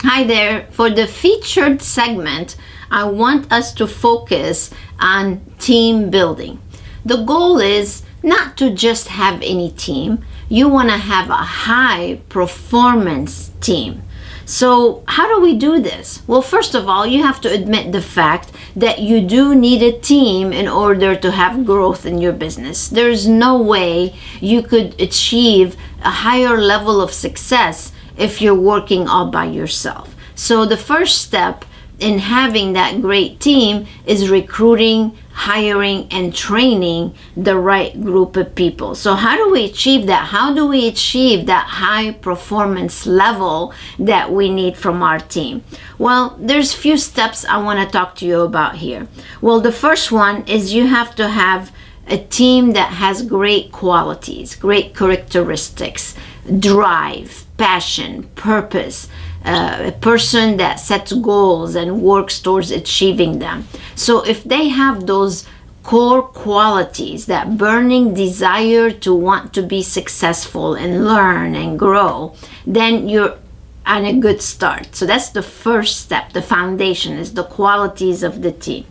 Hi there. For the featured segment, I want us to focus on team building. The goal is not to just have any team. You want to have a high performance team. So how do we do this? Well, first of all, you have to admit the fact that you do need a team in order to have growth in your business. There's no way you could achieve a higher level of success if you're working all by yourself. So the first step in having that great team is recruiting, hiring, and training the right group of people. So how do we achieve that? How do we achieve that high performance level that we need from our team? Well, there's few steps I want to talk to you about here. Well, the first one is you have to have a team that has great qualities, great characteristics, drive, passion, purpose, a person that sets goals and works towards achieving them. So if they have those core qualities, that burning desire to want to be successful and learn and grow, then you're on a good start. So that's the first step. The foundation is the qualities of the team.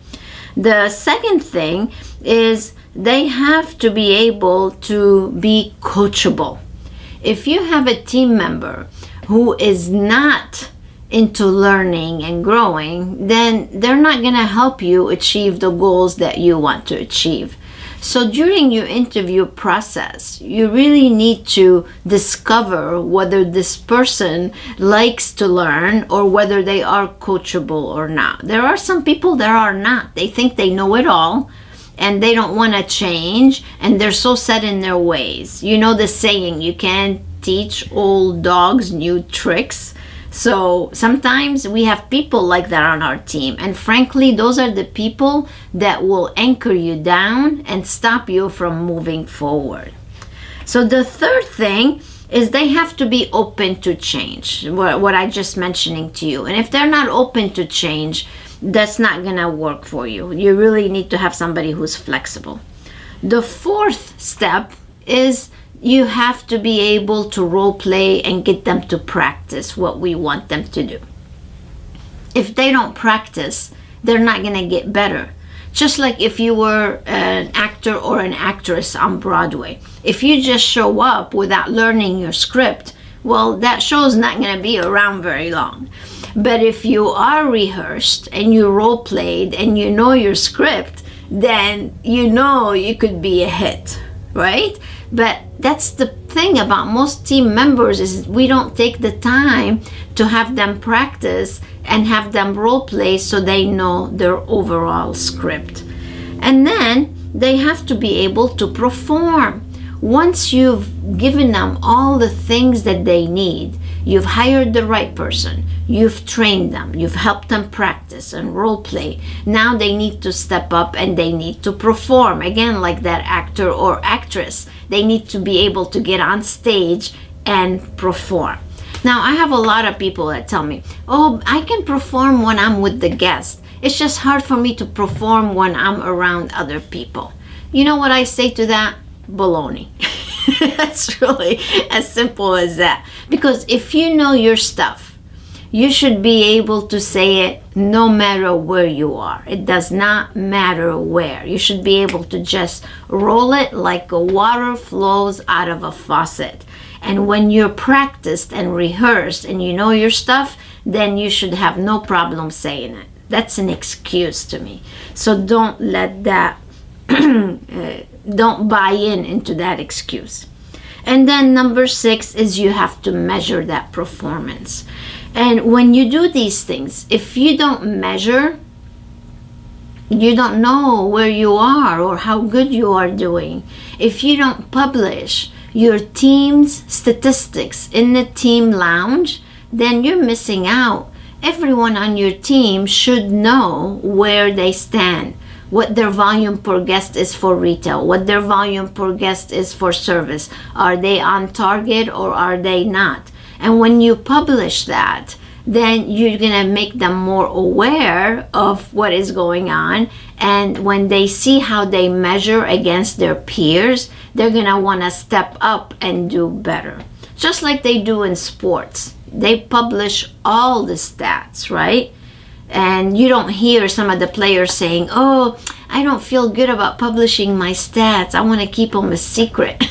The second thing is they have to be able to be coachable. If you have a team member who is not into learning and growing, then they're not going to help you achieve the goals that you want to achieve. So during your interview process, you really need to discover whether this person likes to learn or whether they are coachable or not. There are some people that are not. They think they know it all and they don't want to change, and they're so set in their ways. You know the saying, you can't teach old dogs new tricks. So sometimes we have people like that on our team, and frankly, those are the people that will anchor you down and stop you from moving forward. So the third thing is they have to be open to change, what I just mentioning to you. And if they're not open to change, that's not gonna work for you. You really need to have somebody who's flexible. The fourth step is you have to be able to role play and get them to practice what we want them to do. If they don't practice, they're not gonna get better. Just like if you were an actor or an actress on Broadway. If you just show up without learning your script, well, that show's not gonna be around very long. But if you are rehearsed and you role played and you know your script, then you know you could be a hit, right? But that's the thing about most team members, is we don't take the time to have them practice and have them role play so they know their overall script. And then they have to be able to perform. Once you've given them all the things that they need, you've hired the right person, you've trained them, you've helped them practice and role play. Now they need to step up and they need to perform. Again, like that actor or actress, they need to be able to get on stage and perform. Now, I have a lot of people that tell me, oh, I can perform when I'm with the guest. It's just hard for me to perform when I'm around other people. You know what I say to that? Baloney. That's really as simple as that. Because if you know your stuff, you should be able to say it no matter where you are. It does not matter where. You should be able to just roll it like a water flows out of a faucet. And when you're practiced and rehearsed and you know your stuff, then you should have no problem saying it. That's an excuse to me. So don't let that don't buy into that excuse. And then number 6 is you have to measure that performance. And when you do these things, if you don't measure, you don't know where you are or how good you are doing. If you don't publish your team's statistics in the team lounge, then you're missing out. Everyone on your team should know where they stand, what their volume per guest is for retail, what their volume per guest is for service. Are they on target or are they not? And when you publish that, then you're gonna make them more aware of what is going on. And when they see how they measure against their peers, they're gonna wanna step up and do better. Just like they do in sports. They publish all the stats, right? And you don't hear some of the players saying, oh, I don't feel good about publishing my stats. I want to keep them a secret.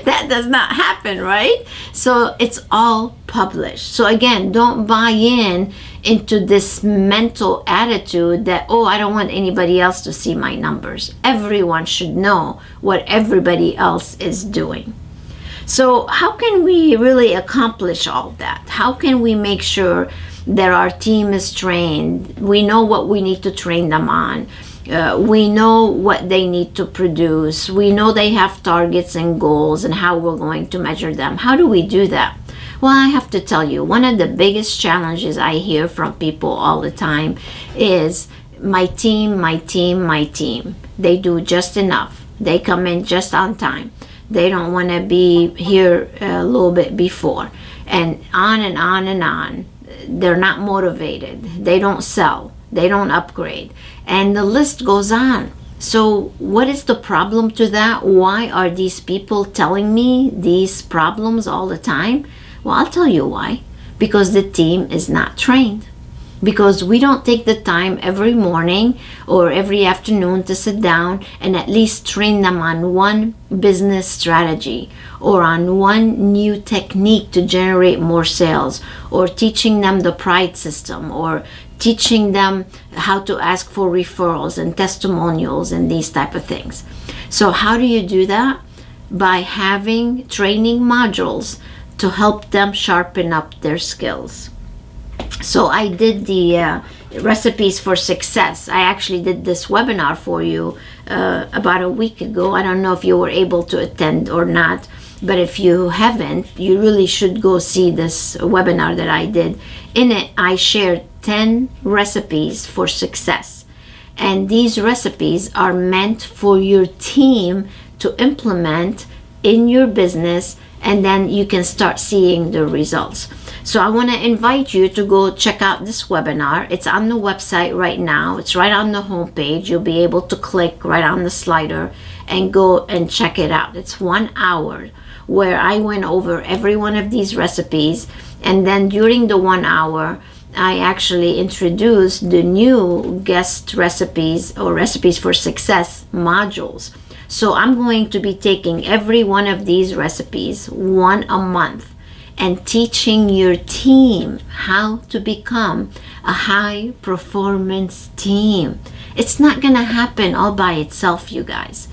That does not happen, right? So it's all published. So again, don't buy into this mental attitude that, oh, I don't want anybody else to see my numbers. Everyone should know what everybody else is doing. So how can we really accomplish all that? How can we make sure that our team is trained? We know what we need to train them on. We know what they need to produce. We know they have targets and goals and how we're going to measure them. How do we do that? Well, I have to tell you, one of the biggest challenges I hear from people all the time is my team, my team, my team. They do just enough. They come in just on time. They don't want to be here a little bit before. And on and on and on. They're not motivated. They don't sell. They don't upgrade. And the list goes on. So what is the problem to that? Why are these people telling me these problems all the time? Well, I'll tell you why. Because the team is not trained. Because we don't take the time every morning or every afternoon to sit down and at least train them on one business strategy or on one new technique to generate more sales, or teaching them the Pride system, or teaching them how to ask for referrals and testimonials and these type of things. So how do you do that? By having training modules to help them sharpen up their skills. So I did the recipes for success. I actually did this webinar for you about a week ago. I don't know if you were able to attend or not, but if you haven't, you really should go see this webinar that I did. In it, I shared 10 recipes for success. And these recipes are meant for your team to implement in your business, and then you can start seeing the results. So I want to invite you to go check out this webinar. It's on the website right now. It's right on the homepage. You'll be able to click right on the slider and go and check it out. It's 1 hour where I went over every one of these recipes, and then during the 1 hour I actually introduced the new guest recipes or recipes for success modules. So I'm going to be taking every one of these recipes, one a month, and teaching your team how to become a high performance team. It's not gonna happen all by itself, you guys.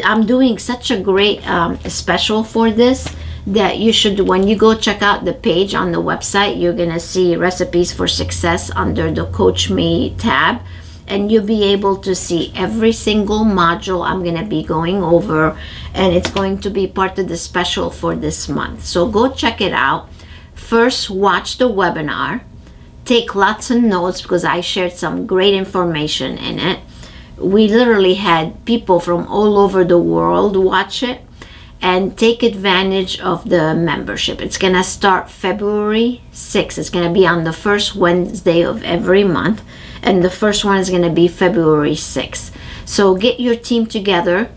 I'm doing such a great special for this that you should, when you go check out the page on the website, you're gonna see recipes for success under the Coach Me tab, and you'll be able to see every single module I'm gonna be going over, and it's going to be part of the special for this month. So go check it out. First, watch the webinar. Take lots of notes because I shared some great information in it. We literally had people from all over the world watch it, and take advantage of the membership. It's gonna start February 6th. It's gonna be on the first Wednesday of every month, and the first one is gonna be February 6th. So get your team together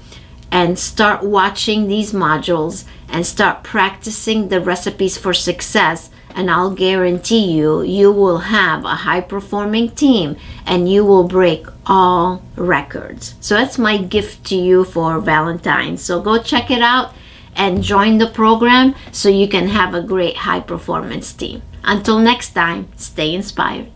and start watching these modules and start practicing the recipes for success, and I'll guarantee you, you will have a high-performing team and you will break all records. So that's my gift to you for Valentine's. So go check it out and join the program so you can have a great high-performance team. Until next time, stay inspired.